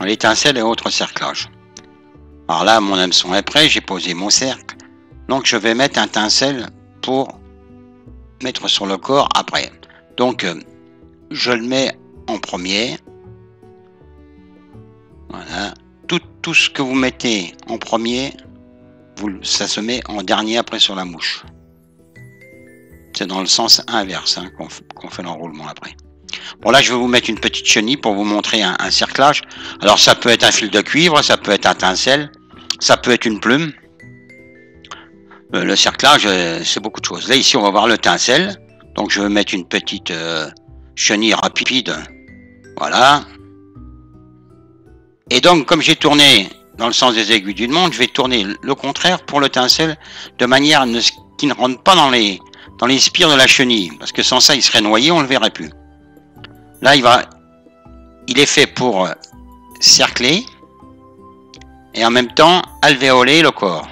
l'étincelle et autres cerclages. Alors là, mon hameçon est prêt, j'ai posé mon cercle. Donc je vais mettre un tincelle pour mettre sur le corps après. Donc je le mets en premier. Voilà. Tout ce que vous mettez en premier, ça se met en dernier après sur la mouche. C'est dans le sens inverse hein, qu'on fait l'enroulement après. Bon là je vais vous mettre une petite chenille pour vous montrer un cerclage. Alors ça peut être un fil de cuivre, ça peut être un tincelle, ça peut être une plume. Le cerclage c'est beaucoup de choses. Là ici on va voir le tincelle. Donc je vais mettre une petite chenille rapide. Voilà. Et donc comme j'ai tourné dans le sens des aiguilles d'une montre, je vais tourner le contraire pour le tincelle de manière à ce qu'il ne rentre pas dans les spires de la chenille. Parce que sans ça il serait noyé, on ne le verrait plus. Là il est fait pour cercler et en même temps alvéoler le corps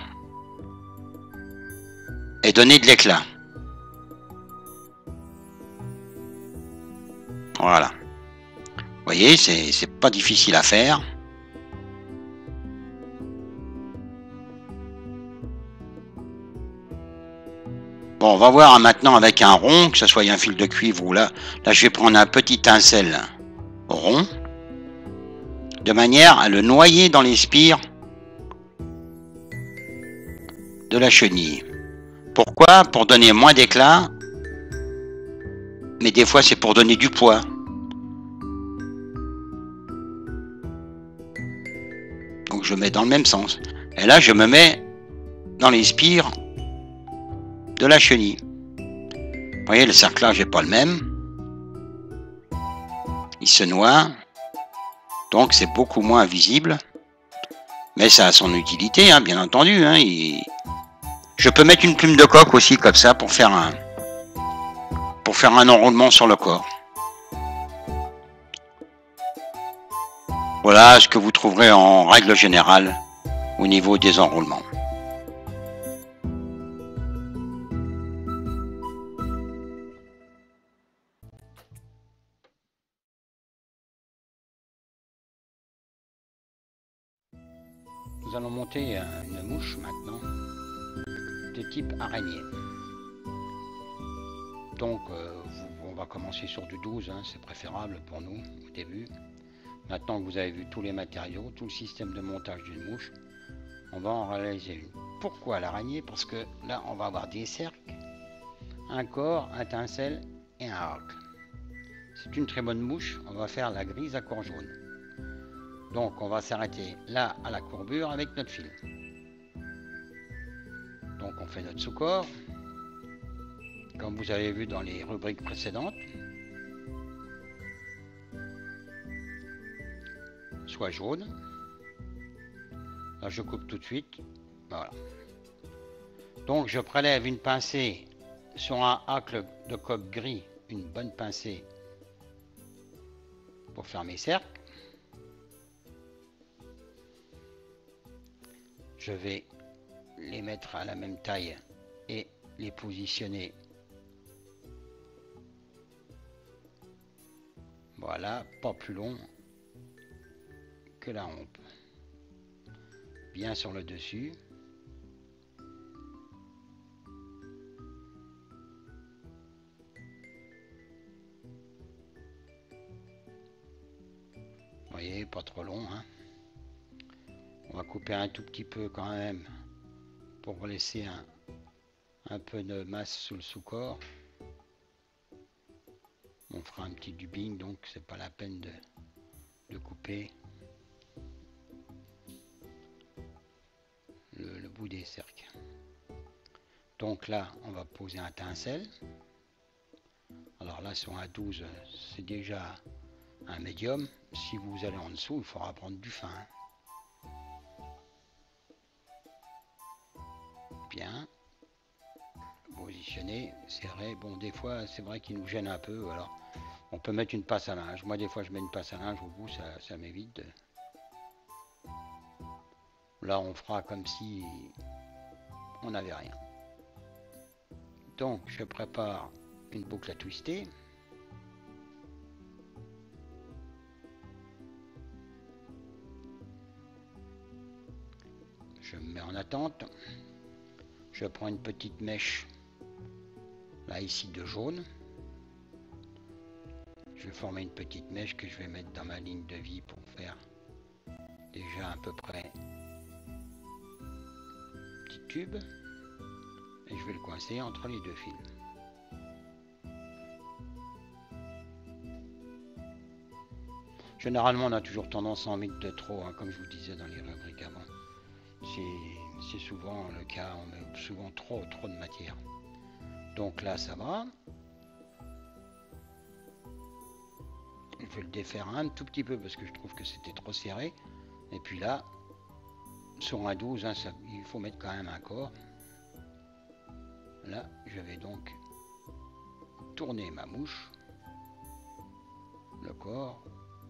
et donner de l'éclat. Voilà. Vous voyez, c'est pas difficile à faire. Bon, on va voir maintenant avec un rond, que ce soit un fil de cuivre ou là je vais prendre un petit tincelle rond, de manière à le noyer dans les spires de la chenille. Pourquoi? Pour donner moins d'éclat, mais des fois c'est pour donner du poids. Donc je mets dans le même sens. Et là je me mets dans les spires de la chenille. Vous voyez, le cerclage n'est pas le même. Il se noie. Donc c'est beaucoup moins visible. Mais ça a son utilité, hein, bien entendu. Hein, Je peux mettre une plume de coque aussi comme ça pour faire un enroulement sur le corps. Voilà ce que vous trouverez en règle générale au niveau des enroulements. Nous allons monter une mouche maintenant de type araignée. Donc on va commencer sur du 12, hein, c'est préférable pour nous au début. Maintenant que vous avez vu tous les matériaux, tout le système de montage d'une mouche, on va en réaliser une. Pourquoi l'araignée? Parce que là on va avoir des cercles, un corps, un tincelle et un arc. C'est une très bonne mouche, on va faire la grise à corps jaune. Donc on va s'arrêter là à la courbure avec notre fil. Donc on fait notre sous-corps, comme vous avez vu dans les rubriques précédentes. Soit jaune. Là je coupe tout de suite. Voilà. Donc je prélève une pincée sur un hacle de coque gris, une bonne pincée pour faire mes cercles. Je vais les mettre à la même taille et les positionner. Voilà, pas plus long que la rampe. Bien sur le dessus. Vous voyez, pas trop long, hein. On va couper un tout petit peu quand même pour laisser un peu de masse sous le sous-corps. On fera un petit dubbing, donc c'est pas la peine de couper le bout des cercles. Donc là, on va poser un tincelle. Alors là, sur un 12, c'est déjà un médium. Si vous allez en dessous, il faudra prendre du fin. Bien. Positionner, serré. Bon, des fois, c'est vrai qu'il nous gêne un peu. Alors, on peut mettre une passe à linge. Moi, des fois, je mets une passe à linge au bout, ça m'évite. Là, on fera comme si on n'avait rien. Donc, je prépare une boucle à twister. attente, je prends une petite mèche, là ici de jaune. Je vais former une petite mèche que je vais mettre dans ma ligne de vie pour faire déjà à peu près un petit tube. Et je vais le coincer entre les deux fils. Généralement, on a toujours tendance à en mettre de trop, hein, comme je vous disais dans les rubriques avant. C'est souvent le cas, on met souvent trop de matière. Donc là, ça va. Je vais le défaire un tout petit peu parce que je trouve que c'était trop serré. Et puis là, sur un 12, hein, il faut mettre quand même un corps. Là, je vais donc tourner ma mouche, le corps,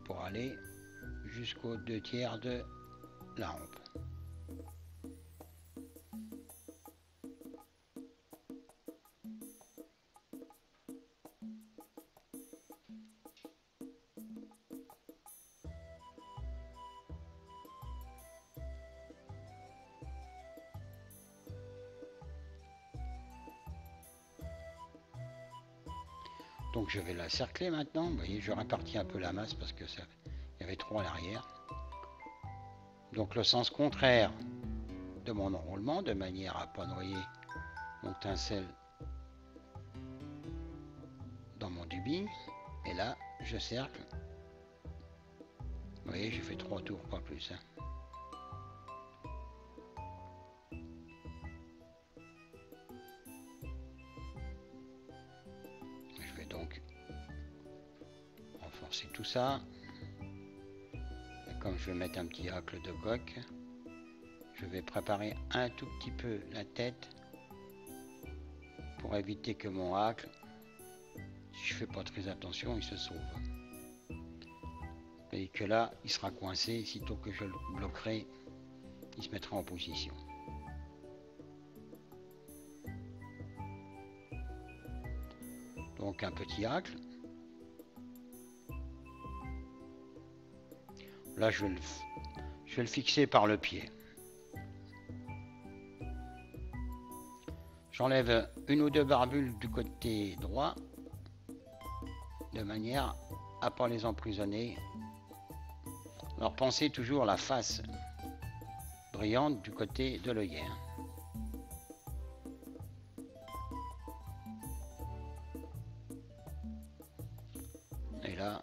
pour aller jusqu'aux 2/3 de la rampe. Donc je vais la cercler maintenant. Vous voyez, je répartis un peu la masse parce que ça, il y avait trop à l'arrière. Donc le sens contraire de mon enroulement, de manière à ne pas noyer mon tincelle dans mon dubbing. Et là, je cercle. Vous voyez, j'ai fait 3 tours, pas plus. Hein. Je vais donc renforcer tout ça. Et comme je vais mettre un petit hacle de coque, je vais préparer un tout petit peu la tête pour éviter que mon hacle, si je fais pas très attention, il se sauve. Et que là, il sera coincé, sitôt que je le bloquerai, il se mettra en position. Donc un petit hacle. Là, je vais le fixer par le pied. J'enlève une ou deux barbules du côté droit, de manière à ne pas les emprisonner. Alors pensez toujours la face brillante du côté de l'œillet. Et là,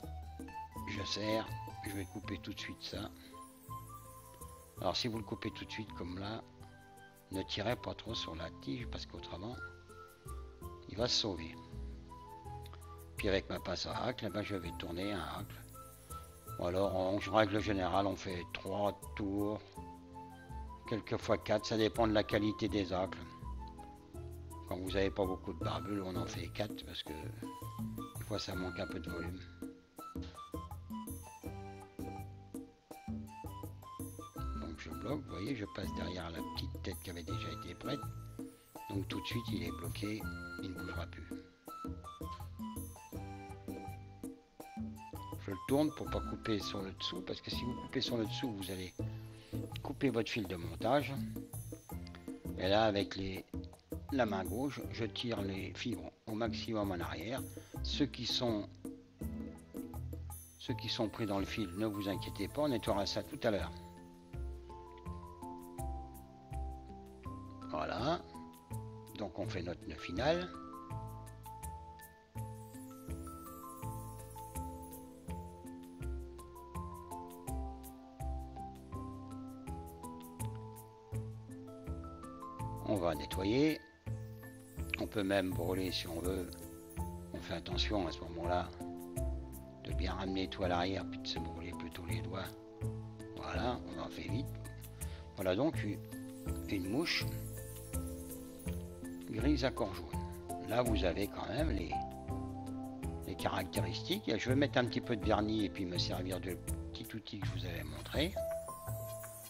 je serre, je vais couper tout de suite ça. Alors si vous le coupez tout de suite comme là, ne tirez pas trop sur la tige parce qu'autrement, il va se sauver. Puis avec ma pince à hacle, je vais tourner un hacle. Alors en règle générale, on fait 3 tours, quelquefois 4, ça dépend de la qualité des hacles. Quand vous n'avez pas beaucoup de barbules, on en fait 4 parce que des fois ça manque un peu de volume. Donc je bloque, vous voyez, je passe derrière la petite tête qui avait déjà été prête. Donc tout de suite il est bloqué, il ne bougera plus. Je le tourne pour ne pas couper sur le dessous, parce que si vous coupez sur le dessous, vous allez couper votre fil de montage. Et là, avec la main gauche, je tire les fibres au maximum en arrière. Ceux qui sont pris dans le fil, ne vous inquiétez pas, on nettoiera ça tout à l'heure. Voilà. Donc on fait notre nœud final. On va nettoyer. On peut même brûler si on veut. On fait attention à ce moment-là de bien ramener tout à l'arrière puis de se brûler plutôt les doigts. Voilà, on en fait vite. Voilà donc une mouche grise à corps jaune. Là vous avez quand même les caractéristiques. Je vais mettre un petit peu de vernis et puis me servir du petit outil que je vous avais montré.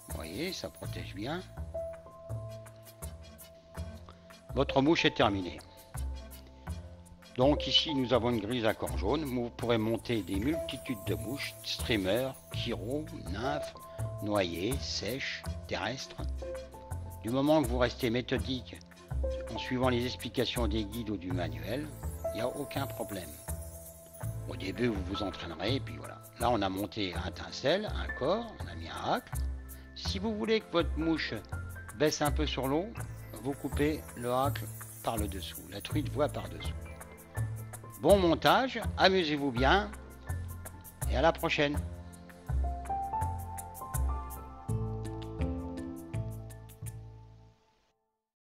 Vous voyez, ça protège bien. Votre mouche est terminée. Donc ici nous avons une grise à corps jaune. Vous pourrez monter des multitudes de mouches, streamers, chiro, nymphes, noyées, sèches, terrestres, Du moment que vous restez méthodique en suivant les explications des guides ou du manuel, il n'y a aucun problème. Au début, vous vous entraînerez, et puis voilà. Là, on a monté un tincelle, un corps, on a mis un hacle. Si vous voulez que votre mouche baisse un peu sur l'eau, vous coupez le hacle par le dessous. La truite voit par dessous. Bon montage, amusez-vous bien, et à la prochaine.